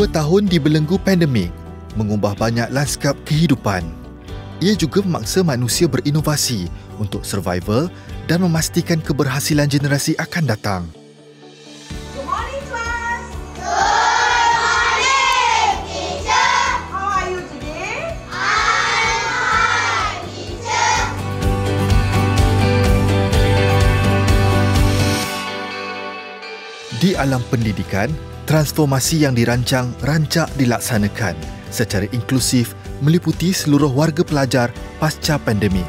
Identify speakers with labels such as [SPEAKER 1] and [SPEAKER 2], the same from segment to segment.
[SPEAKER 1] 2 tahun dibelenggu pandemik mengubah banyak lanskap kehidupan. Ia juga memaksa manusia berinovasi untuk survival dan memastikan keberhasilan generasi akan datang.
[SPEAKER 2] Good morning, class. Good morning, teacher. How are you today? I'm fine, teacher.
[SPEAKER 1] Di alam pendidikan, transformasi yang dirancang rancak dilaksanakan secara inklusif meliputi seluruh warga pelajar pasca pandemik.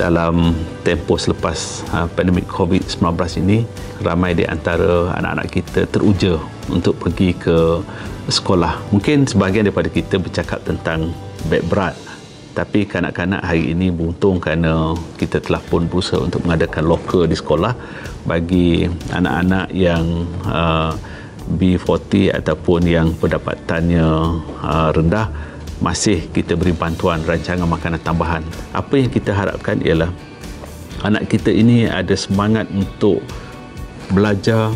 [SPEAKER 3] Dalam tempoh selepas pandemik COVID-19 ini, ramai di antara anak-anak kita teruja untuk pergi ke sekolah. Mungkin sebahagian daripada kita bercakap tentang beg berat, tapi kanak-kanak hari ini beruntung kerana kita telah pun berusaha untuk mengadakan locker di sekolah bagi anak-anak yang B40 ataupun yang pendapatannya rendah. Masih kita beri bantuan rancangan makanan tambahan. Apa yang kita harapkan ialah anak kita ini ada semangat untuk belajar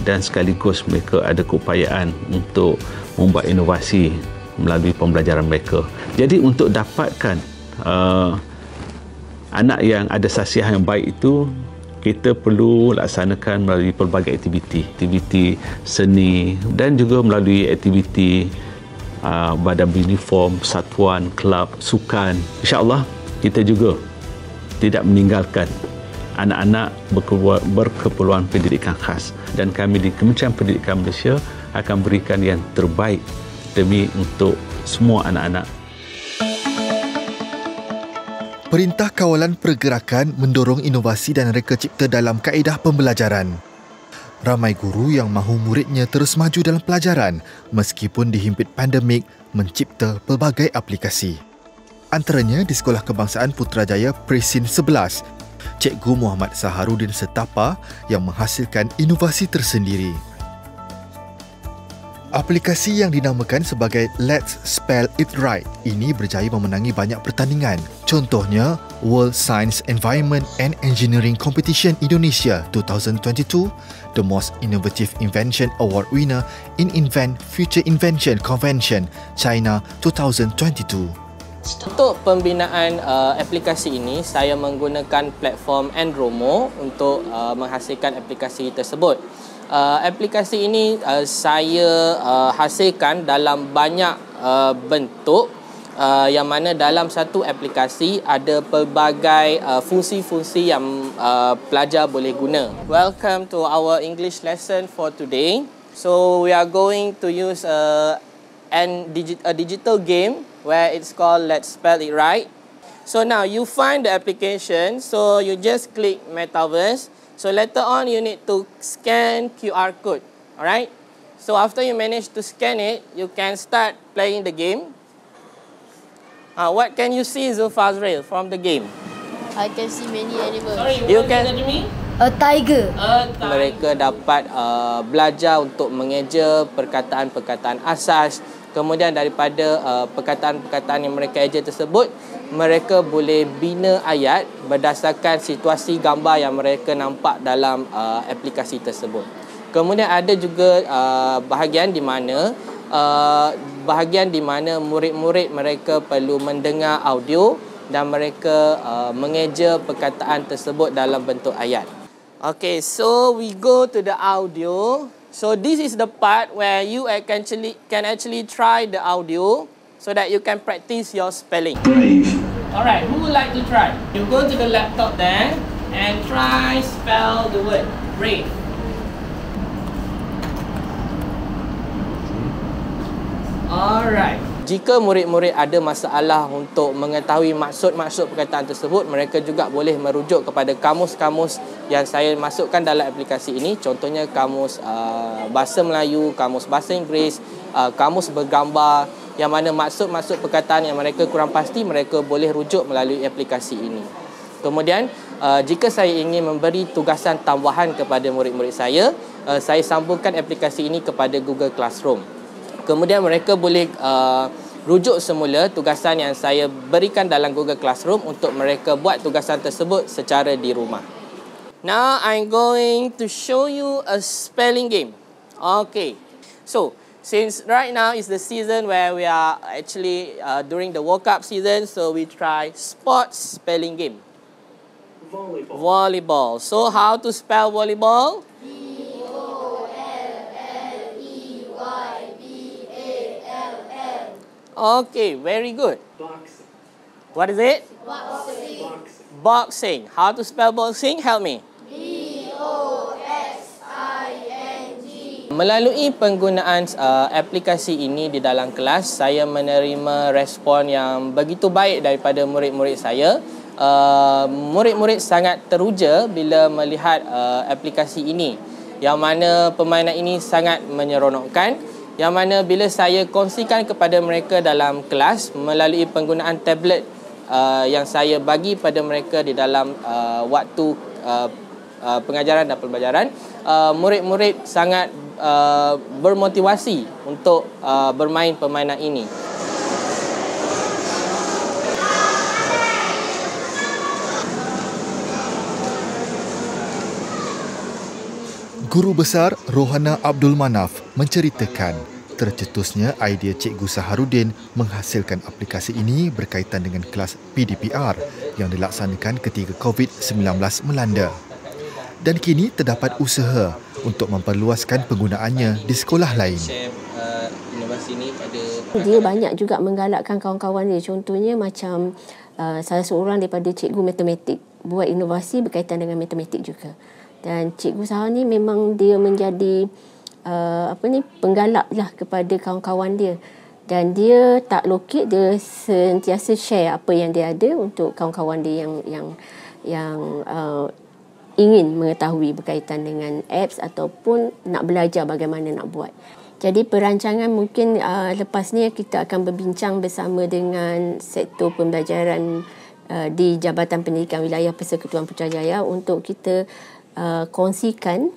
[SPEAKER 3] dan sekaligus mereka ada keupayaan untuk membuat inovasi melalui pembelajaran mereka. Jadi untuk dapatkan anak yang ada sasiah yang baik itu, kita perlu laksanakan melalui pelbagai aktiviti seni dan juga melalui aktiviti badan beruniform, persatuan, kelab, sukan. InsyaAllah kita juga tidak meninggalkan anak-anak berkeperluan pendidikan khas, dan kami di Kementerian Pendidikan Malaysia akan berikan yang terbaik demi untuk semua anak-anak.
[SPEAKER 1] Perintah Kawalan Pergerakan mendorong inovasi dan reka cipta dalam kaedah pembelajaran. Ramai guru yang mahu muridnya terus maju dalam pelajaran meskipun dihimpit pandemik mencipta pelbagai aplikasi. Antaranya di Sekolah Kebangsaan Putrajaya Presin 11, Cikgu Muhammad Saharudin Setapa yang menghasilkan inovasi tersendiri. Aplikasi yang dinamakan sebagai Let's Spell It Right ini berjaya memenangi banyak pertandingan. Contohnya, World Science Environment and Engineering Competition Indonesia 2022, the Most Innovative Invention Award winner in Invent Future Invention Convention China 2022.
[SPEAKER 4] Untuk pembinaan aplikasi ini, saya menggunakan platform Andromo untuk menghasilkan aplikasi tersebut. Aplikasi ini saya hasilkan dalam banyak bentuk, yang mana dalam satu aplikasi ada pelbagai fungsi-fungsi yang pelajar boleh guna. Welcome to our English lesson for today. So we are going to use a digital game where it's called Let's Spell It Right. So now you find the application, so you just click Metaverse. So later on, you need to scan QR code, alright? So after you manage to scan it, you can start playing the game. What can you see, Zulfazril, from the game?
[SPEAKER 5] I can see many animals.
[SPEAKER 4] Sorry, you can see me?
[SPEAKER 5] A tiger.
[SPEAKER 4] Mereka dapat belajar untuk mengeja perkataan-perkataan asas. Kemudian daripada perkataan-perkataan yang mereka eja tersebut, mereka boleh bina ayat berdasarkan situasi gambar yang mereka nampak dalam aplikasi tersebut. Kemudian ada juga bahagian di mana murid-murid mereka perlu mendengar audio dan mereka mengeja perkataan tersebut dalam bentuk ayat. Okay, so we go to the audio. So this is the part where you can actually try the audio so that you can practice your spelling.
[SPEAKER 6] Brave.
[SPEAKER 4] Alright, who would like to try? You go to the laptop there and try spell the word brave. Alright. Jika murid-murid ada masalah untuk mengetahui maksud-maksud perkataan tersebut, mereka juga boleh merujuk kepada kamus-kamus yang saya masukkan dalam aplikasi ini. Contohnya kamus bahasa Melayu, kamus bahasa Inggeris, kamus bergambar, yang mana maksud-maksud perkataan yang mereka kurang pasti, mereka boleh rujuk melalui aplikasi ini. Kemudian, jika saya ingin memberi tugasan tambahan kepada murid-murid saya sambungkan aplikasi ini kepada Google Classroom. Kemudian mereka boleh rujuk semula tugasan yang saya berikan dalam Google Classroom untuk mereka buat tugasan tersebut secara di rumah. Now I'm going to show you a spelling game. Okay. So, since right now is the season where we are actually during the World Cup season, so we try sports spelling game. Volleyball. Volleyball. So, how to spell volleyball? Okay, very good.
[SPEAKER 6] Boxing.
[SPEAKER 4] What is it?
[SPEAKER 6] Boxing.
[SPEAKER 4] Boxing. How to spell boxing? Help me. Melalui penggunaan aplikasi ini di dalam kelas, saya menerima respon yang begitu baik daripada murid-murid saya. Murid-murid sangat teruja bila melihat aplikasi ini, yang mana permainan ini sangat menyeronokkan. Yang mana bila saya kongsikan kepada mereka dalam kelas melalui penggunaan tablet yang saya bagi pada mereka di dalam waktu pengajaran dan pembelajaran, murid-murid sangat bermotivasi untuk bermain permainan ini.
[SPEAKER 1] Guru besar Rohana Abdul Manaf menceritakan tercetusnya idea Cikgu Saharudin menghasilkan aplikasi ini berkaitan dengan kelas PDPR yang dilaksanakan ketika COVID-19 melanda. Dan kini terdapat usaha untuk memperluaskan penggunaannya di sekolah lain.
[SPEAKER 5] Dia banyak juga menggalakkan kawan-kawan dia. Contohnya macam salah seorang daripada cikgu matematik buat inovasi berkaitan dengan matematik juga. Dan Cikgu Sahar ni memang dia menjadi penggalak lah kepada kawan-kawan dia. Dan dia tak lokit, dia sentiasa share apa yang dia ada untuk kawan-kawan dia yang ingin mengetahui berkaitan dengan apps ataupun nak belajar bagaimana nak buat. Jadi perancangan mungkin lepas ni kita akan berbincang bersama dengan sektor pembelajaran di Jabatan Pendidikan Wilayah Persekutuan Putrajaya untuk kita kongsikan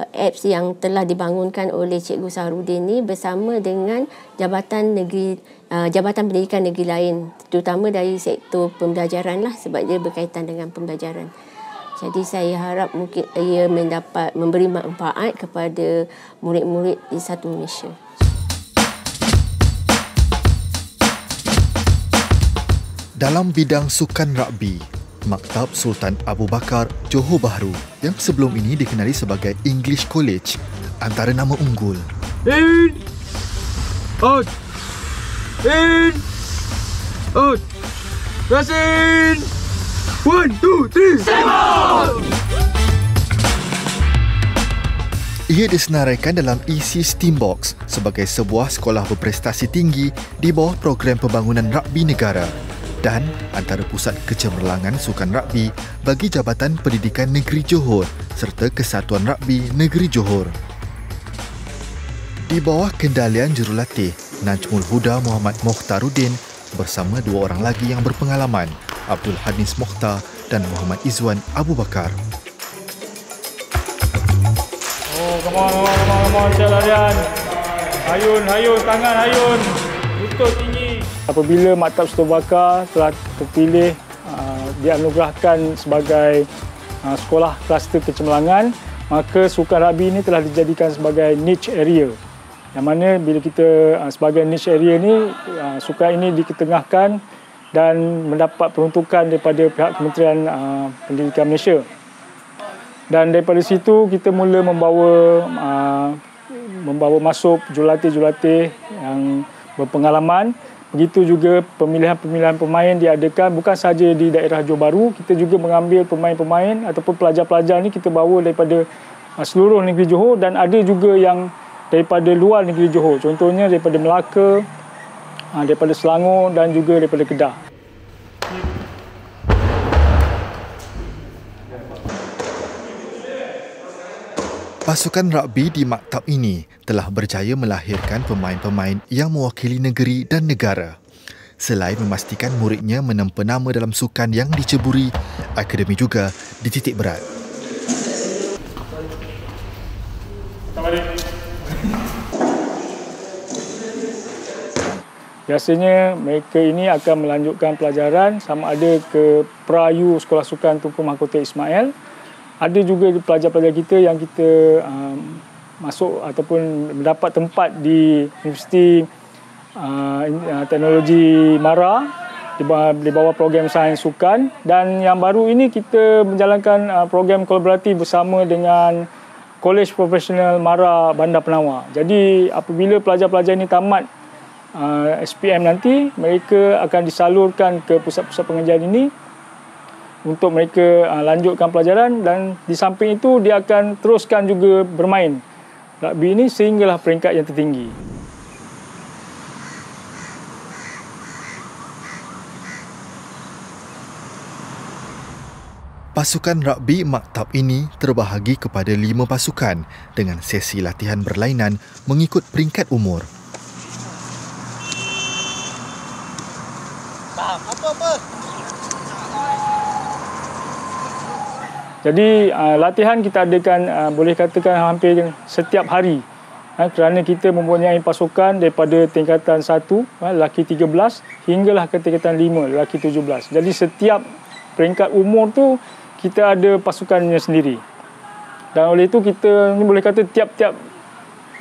[SPEAKER 5] apps yang telah dibangunkan oleh Cikgu Saharudin ni bersama dengan Jabatan Pendidikan Negeri lain, terutama dari sektor pembelajaran lah, sebab dia berkaitan dengan pembelajaran. Jadi saya harap mungkin ia memberi manfaat kepada murid-murid di satu Malaysia.
[SPEAKER 1] Dalam bidang sukan rugby, Maktab Sultan Abu Bakar Johor Bahru yang sebelum ini dikenali sebagai English College antara nama unggul.
[SPEAKER 7] In, out, in, out, rasin, 1, 2, 3, sembang!
[SPEAKER 1] Ia disenaraikan dalam EC Steambox sebagai sebuah sekolah berprestasi tinggi di bawah program pembangunan rugby negara dan antara pusat kecemerlangan sukan rugby bagi Jabatan Pendidikan Negeri Johor serta Kesatuan Rugby Negeri Johor. Di bawah kendalian jurulatih Najmul Huda Muhammad Mokhtaruddin bersama dua orang lagi yang berpengalaman, Abdul Hanis Mokhtar dan Muhammad Izwan Abu Bakar.
[SPEAKER 7] Oh, come on, Cik Larian. Hayun, tangan hayun. Lutut tinggi. Apabila Maktab Sultan Abu Bakar telah terpilih dianugerahkan sebagai sekolah kluster kecemerlangan, maka sukan rugby ini telah dijadikan sebagai niche area. Yang mana bila kita sebagai niche area ni, sukan ini diketengahkan dan mendapat peruntukan daripada pihak Kementerian Pendidikan Malaysia. Dan daripada situ kita mula membawa masuk jurulatih-jurulatih yang berpengalaman. Begitu juga pemilihan-pemilihan pemain diadakan bukan sahaja di daerah Johor Bahru, kita juga mengambil pemain-pemain ataupun pelajar-pelajar ni kita bawa daripada seluruh negeri Johor dan ada juga yang daripada luar negeri Johor. Contohnya daripada Melaka, daripada Selangor dan juga daripada Kedah.
[SPEAKER 1] Pasukan rugby di maktab ini telah berjaya melahirkan pemain-pemain yang mewakili negeri dan negara. Selain memastikan muridnya menempa nama dalam sukan yang diceburi, akademi juga dititik berat.
[SPEAKER 7] Biasanya mereka ini akan melanjutkan pelajaran sama ada ke Prayu Sekolah Sukan Tunku Mahkota Ismail ada juga pelajar-pelajar kita yang kita masuk ataupun mendapat tempat di Universiti Teknologi MARA di bawah program Sains Sukan, dan yang baru ini kita menjalankan program kolaboratif bersama dengan Kolej Profesional MARA Bandar Penawar. Jadi apabila pelajar-pelajar ini tamat SPM nanti, mereka akan disalurkan ke pusat-pusat pengajian ini untuk mereka lanjutkan pelajaran, dan di samping itu dia akan teruskan juga bermain rugby ini sehinggalah peringkat yang tertinggi.
[SPEAKER 1] Pasukan rugby maktab ini terbahagi kepada 5 pasukan dengan sesi latihan berlainan mengikut peringkat umur.
[SPEAKER 7] Jadi latihan kita adakan boleh katakan hampir setiap hari, kerana kita mempunyai pasukan daripada tingkatan 1 lelaki 13 hinggalah ke tingkatan 5 lelaki 17. Jadi setiap peringkat umur tu kita ada pasukannya sendiri. Dan oleh itu kita ni boleh kata tiap-tiap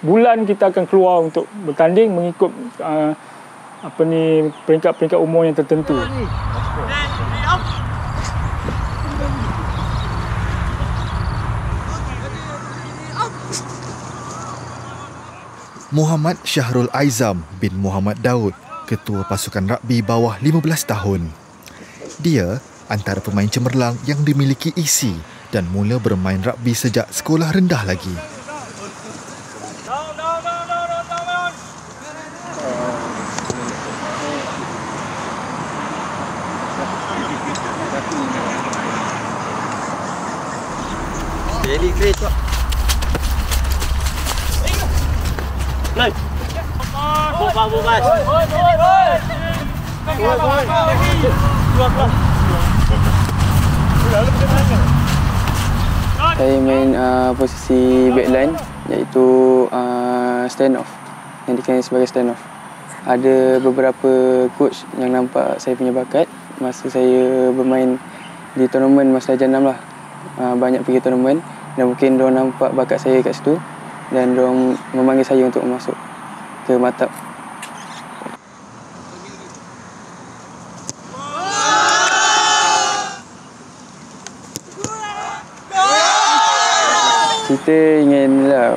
[SPEAKER 7] bulan kita akan keluar untuk bertanding mengikut peringkat-peringkat umur yang tertentu.
[SPEAKER 1] Muhammad Syahrul Aizam bin Muhammad Daud, ketua pasukan rugby bawah 15 tahun. Dia antara pemain cemerlang yang dimiliki isi dan mula bermain rugby sejak sekolah rendah lagi.
[SPEAKER 6] Jadi great Pak. Play. Bobas.
[SPEAKER 8] Saya main posisi backline, iaitu stand off, yang dikenali sebagai stand off. Ada beberapa coach yang nampak saya punya bakat masa saya bermain di tournament masa darjah 6 lah. Banyak pergi tournament dan mungkin diorang nampak bakat saya kat situ dan diorang memanggil saya untuk masuk ke maktab. Kita inginlah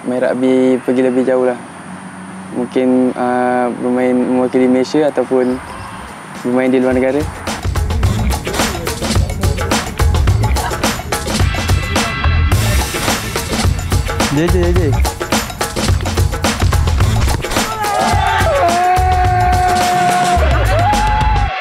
[SPEAKER 8] main rugby pergi lebih jauh lah. Mungkin bermain mewakili Malaysia ataupun bermain di luar negara.
[SPEAKER 6] Jai.